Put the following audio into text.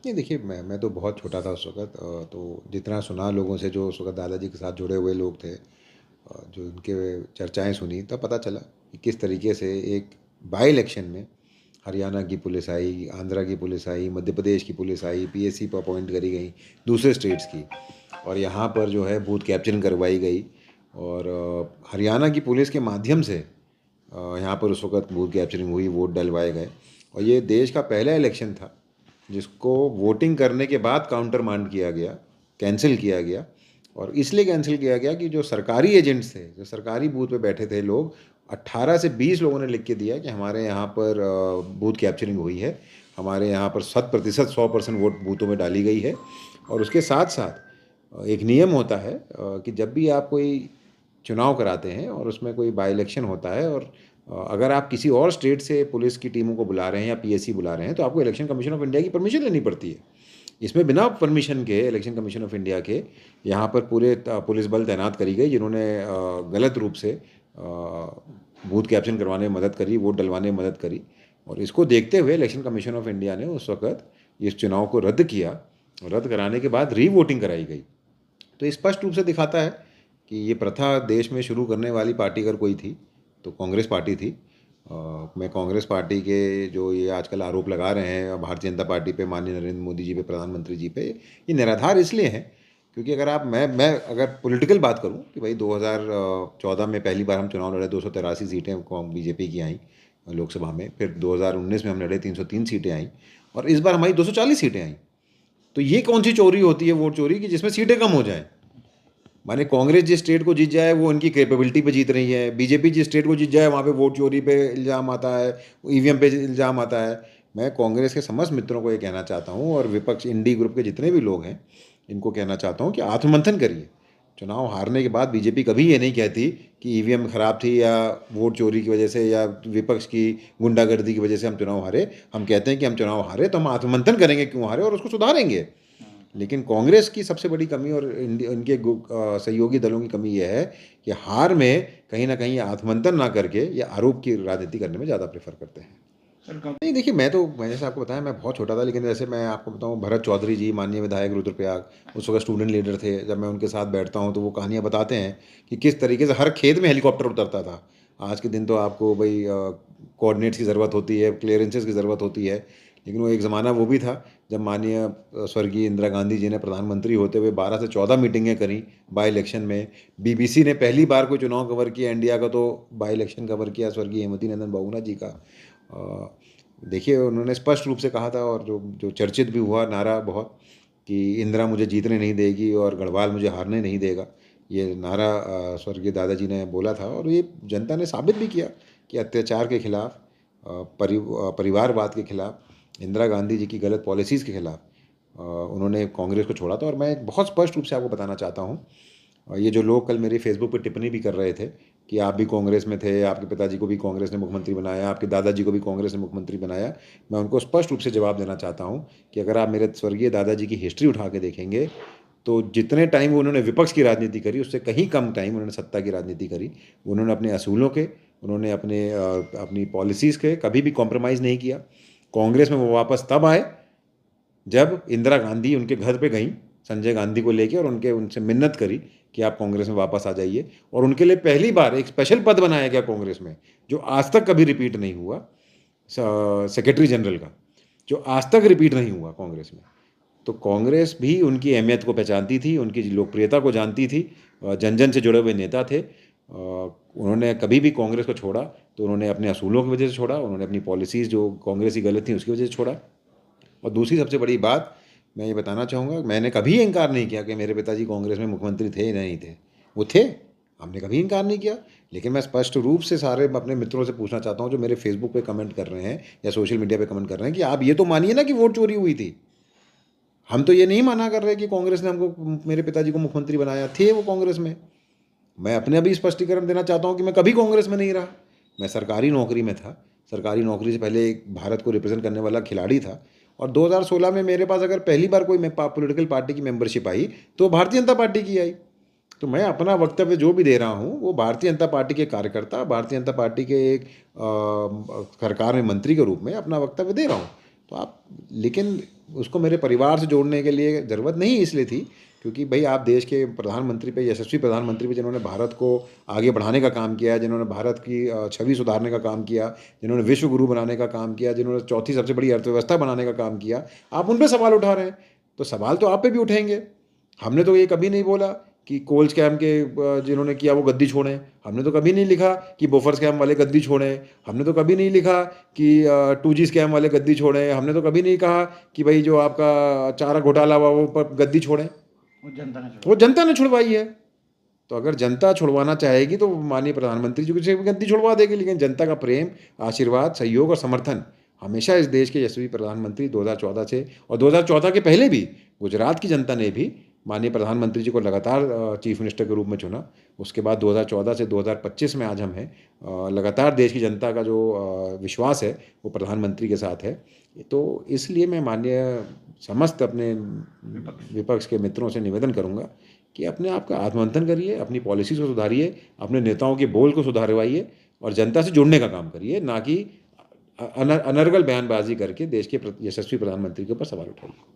नहीं देखिए, मैं तो बहुत छोटा था उस वक़्त, तो जितना सुना लोगों से जो उस वक़्त दादाजी के साथ जुड़े हुए लोग थे, जो इनके चर्चाएँ सुनी, तब पता चला कि किस तरीके से एक बाय इलेक्शन में हरियाणा की पुलिस आई, आंध्रा की पुलिस आई, मध्य प्रदेश की पुलिस आई, पीएसी पे अपॉइंट करी गई, दूसरे स्टेट्स की, और यहाँ पर जो है बूथ कैप्चरिंग करवाई गई। और हरियाणा की पुलिस के माध्यम से यहाँ पर उस वक़्त बूथ कैप्चरिंग हुई, वोट डलवाए गए। और ये देश का पहला इलेक्शन था जिसको वोटिंग करने के बाद काउंटर मांड किया गया, कैंसिल किया गया। और इसलिए कैंसिल किया गया कि जो सरकारी एजेंट्स थे, जो सरकारी बूथ पे बैठे थे लोग, 18 से 20 लोगों ने लिख के दिया कि हमारे यहाँ पर बूथ कैप्चरिंग हुई है, हमारे यहाँ पर 100% 100% वोट बूथों में डाली गई है। और उसके साथ साथ एक नियम होता है कि जब भी आप कोई चुनाव कराते हैं और उसमें कोई बाई इलेक्शन होता है, और अगर आप किसी और स्टेट से पुलिस की टीमों को बुला रहे हैं या पीएससी बुला रहे हैं, तो आपको इलेक्शन कमीशन ऑफ इंडिया की परमिशन लेनी पड़ती है। इसमें बिना परमिशन के इलेक्शन कमीशन ऑफ इंडिया के यहाँ पर पूरे पुलिस बल तैनात करी गई, जिन्होंने गलत रूप से बूथ कैप्चरिंग करवाने में मदद करी, वोट डलवाने में मदद करी। और इसको देखते हुए इलेक्शन कमीशन ऑफ इंडिया ने उस वक़्त इस चुनाव को रद्द किया। रद्द कराने के बाद री वोटिंग कराई गई। तो ये स्पष्ट रूप से दिखाता है कि ये प्रथा देश में शुरू करने वाली पार्टी अगर कोई थी तो कांग्रेस पार्टी थी। मैं कांग्रेस पार्टी के जो ये आजकल आरोप लगा रहे हैं भारतीय जनता पार्टी पे, माननीय नरेंद्र मोदी जी पे, प्रधानमंत्री जी पे, ये निराधार इसलिए हैं क्योंकि अगर आप मैं अगर पॉलिटिकल बात करूं कि भाई 2014 में पहली बार हम चुनाव लड़े, 283 सीटें बीजेपी की आई लोकसभा में, फिर 2019 में हम लड़े, 303 सीटें आई, और इस बार हमारी 240 सीटें आई। तो ये कौन सी चोरी होती है, वोट चोरी की, जिसमें सीटें कम हो जाएं? माने कांग्रेस जिस स्टेट को जीत जाए वो उनकी कैपेबिलिटी पे जीत रही है, बीजेपी जिस स्टेट को जीत जाए वहाँ पे वोट चोरी पे इल्ज़ाम आता है, ईवीएम पे इल्ज़ाम आता है। मैं कांग्रेस के समस्त मित्रों को ये कहना चाहता हूँ, और विपक्ष इंडी ग्रुप के जितने भी लोग हैं इनको कहना चाहता हूँ कि आत्ममंथन करिए। चुनाव हारने के बाद बीजेपी कभी ये नहीं कहती कि ईवीएम खराब थी या वोट चोरी की वजह से या विपक्ष की गुंडागर्दी की वजह से हम चुनाव हारे। हम कहते हैं कि हम चुनाव हारे तो हम आत्ममंथन करेंगे क्यों हारे और उसको सुधारेंगे। लेकिन कांग्रेस की सबसे बड़ी कमी और इनके सहयोगी दलों की कमी यह है कि हार में कहीं ना कहीं आत्ममंथन ना करके ये आरोप की राजनीति करने में ज़्यादा प्रेफर करते हैं। नहीं देखिए, मैंने जैसे आपको बताया, मैं बहुत छोटा था, लेकिन जैसे मैं आपको बताऊं, भरत चौधरी जी माननीय विधायक रुद्रप्रयाग, उस वक्त स्टूडेंट लीडर थे। जब मैं उनके साथ बैठता हूं तो वो कहानियां बताते हैं कि किस तरीके से हर खेत में हेलीकॉप्टर उतरता था। आज के दिन तो आपको भाई कोऑर्डिनेट्स की ज़रूरत होती है, क्लियरेंसेस की ज़रूरत होती है, लेकिन वो एक ज़माना वो भी था जब माननीय स्वर्गीय इंदिरा गांधी जी ने प्रधानमंत्री होते हुए 12 से 14 मीटिंगें करी बाई इलेक्शन में। बीबीसी ने पहली बार कोई चुनाव कवर किया इंडिया का तो बाई इलेक्शन कवर किया स्वर्गीय हेमवती नंदन बहुगुणा जी का। देखिए, उन्होंने स्पष्ट रूप से कहा था, और जो जो चर्चित भी हुआ नारा बहुत, कि इंदिरा मुझे जीतने नहीं देगी और गढ़वाल मुझे हारने नहीं देगा। ये नारा स्वर्गीय दादाजी ने बोला था, और ये जनता ने साबित भी किया कि अत्याचार के खिलाफ, परिवारवाद के खिलाफ, इंदिरा गांधी जी की गलत पॉलिसीज़ के खिलाफ उन्होंने कांग्रेस को छोड़ा था। और मैं एक बहुत स्पष्ट रूप से आपको बताना चाहता हूँ, ये जो लोग कल मेरी फेसबुक पे टिप्पणी भी कर रहे थे कि आप भी कांग्रेस में थे, आपके पिताजी को भी कांग्रेस ने मुख्यमंत्री बनाया, आपके दादाजी को भी कांग्रेस ने मुख्यमंत्री बनाया, मैं उनको स्पष्ट रूप से जवाब देना चाहता हूं कि अगर आप मेरे स्वर्गीय दादाजी की हिस्ट्री उठा के देखेंगे तो जितने टाइम उन्होंने विपक्ष की राजनीति करी उससे कहीं कम टाइम उन्होंने सत्ता की राजनीति करी। उन्होंने अपने असूलों के, उन्होंने अपनी पॉलिसीज़ के कभी भी कॉम्प्रोमाइज़ नहीं किया। कांग्रेस में वो वापस तब आए जब इंदिरा गांधी उनके घर पे गई संजय गांधी को लेके, और उनसे मिन्नत करी कि आप कांग्रेस में वापस आ जाइए। और उनके लिए पहली बार एक स्पेशल पद बनाया गया कांग्रेस में, जो आज तक कभी रिपीट नहीं हुआ, सेक्रेटरी जनरल का, जो आज तक रिपीट नहीं हुआ कांग्रेस में। तो कांग्रेस भी उनकी अहमियत को पहचानती थी, उनकी लोकप्रियता को जानती थी, जन जन से जुड़े हुए नेता थे। उन्होंने कभी भी कांग्रेस को छोड़ा तो उन्होंने अपने असूलों की वजह से छोड़ा, उन्होंने अपनी पॉलिसीज़ जो कांग्रेस की गलत थी उसकी वजह से छोड़ा। और दूसरी सबसे बड़ी बात मैं ये बताना चाहूँगा, मैंने कभी इनकार नहीं किया कि मेरे पिताजी कांग्रेस में मुख्यमंत्री थे या नहीं थे। वो थे, हमने कभी इनकार नहीं किया। लेकिन मैं स्पष्ट रूप से सारे अपने मित्रों से पूछना चाहता हूँ जो मेरे फेसबुक पे कमेंट कर रहे हैं या सोशल मीडिया पे कमेंट कर रहे हैं, कि आप ये तो मानिए ना कि वोट चोरी हुई थी। हम तो ये नहीं माना कर रहे कि कांग्रेस ने हमको, मेरे पिताजी को मुख्यमंत्री बनाया, थे वो कांग्रेस में। मैं अपने अभी स्पष्टीकरण देना चाहता हूँ कि मैं कभी कांग्रेस में नहीं रहा। मैं सरकारी नौकरी में था, सरकारी नौकरी से पहले एक भारत को रिप्रेजेंट करने वाला खिलाड़ी था। और 2016 में मेरे पास अगर पहली बार कोई पॉलिटिकल पार्टी की मेंबरशिप आई तो भारतीय जनता पार्टी की आई। तो मैं अपना वक्तव्य जो भी दे रहा हूँ वो भारतीय जनता पार्टी के कार्यकर्ता, भारतीय जनता पार्टी के एक सरकार में मंत्री के रूप में अपना वक्तव्य दे रहा हूँ। तो आप, लेकिन उसको मेरे परिवार से जोड़ने के लिए ज़रूरत नहीं इसलिए थी क्योंकि भाई आप देश के प्रधानमंत्री पे, यशस्वी प्रधानमंत्री पे, जिन्होंने भारत को आगे बढ़ाने का काम किया, जिन्होंने भारत की छवि सुधारने का काम किया, जिन्होंने विश्व गुरु बनाने का काम किया, जिन्होंने चौथी सबसे बड़ी अर्थव्यवस्था बनाने का काम किया, आप उन पे सवाल उठा रहे हैं। तो सवाल तो आप पे भी उठेंगे। हमने तो ये कभी नहीं बोला कि कोल स्कैम के जिन्होंने किया वो गद्दी छोड़ें। हमने तो कभी नहीं लिखा कि बोफर स्कैम वाले गद्दी छोड़ें। हमने तो कभी नहीं लिखा कि 2G स्कैम वाले गद्दी छोड़ें। हमने तो कभी नहीं कहा कि भाई जो आपका चारा घोटाला हुआ वो पर गद्दी छोड़ें। वो जनता ने छुड़वाई है। तो अगर जनता छुड़वाना चाहेगी तो माननीय प्रधानमंत्री जी से भी गद्दी छुड़वा देगी, लेकिन जनता का प्रेम, आशीर्वाद, सहयोग और समर्थन हमेशा इस देश के यशस्वी प्रधानमंत्री 2014 से, और 2014 के पहले भी गुजरात की जनता ने भी माननीय प्रधानमंत्री जी को लगातार चीफ मिनिस्टर के रूप में चुना। उसके बाद 2014 से 2025 में आज हम हैं। लगातार देश की जनता का जो विश्वास है वो प्रधानमंत्री के साथ है। तो इसलिए मैं माननीय समस्त अपने विपक्ष के मित्रों से निवेदन करूंगा कि अपने आप का आत्ममंथन करिए, अपनी पॉलिसी को सुधारिए, अपने नेताओं के बोल को सुधारवाइए और जनता से जुड़ने का काम करिए, ना कि अनर्गल बयानबाजी करके देश के यशस्वी प्रधानमंत्री के ऊपर सवाल उठाइए।